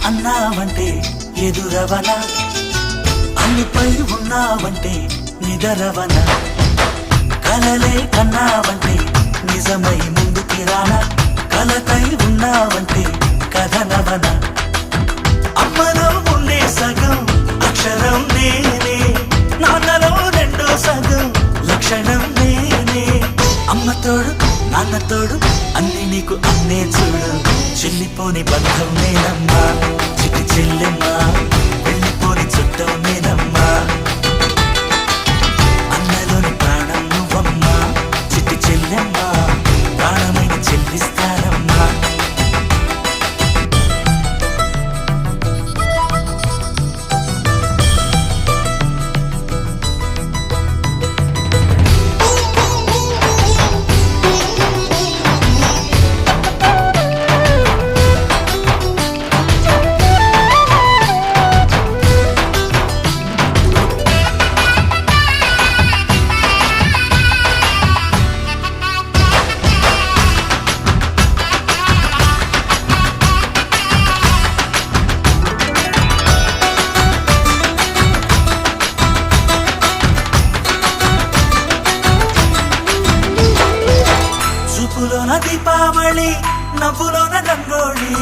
అన్నావంటే ఎదురవన, అన్నిపై ఉన్నావంటే నిదరవన, కలలే కన్నావంటే నిజమై ముందుకి రానా, కలతై ఉన్నావంటే కథనవన. అమ్మలో ఉండే సగం అక్షరం నేనే, నాన్నలో రెండో సగం లక్షణం నేనే. అమ్మ తోడు నాన్న తోడు అన్ని నీకు అన్నే చూడు, చెల్లిపోని బంధం నేనమ్మా, చిట్టి చెల్లెమ్మా, వెళ్ళిపోని చుట్టం నేనమ్మా. అన్నలోని ప్రాణం నువ్వమ్మా, చిట్టి చెల్లెమ్మా, ప్రాణమైన చెల్లిస్తానమ్మా. చూపులోన దీపావళి, నవ్వులోన రంగోళి.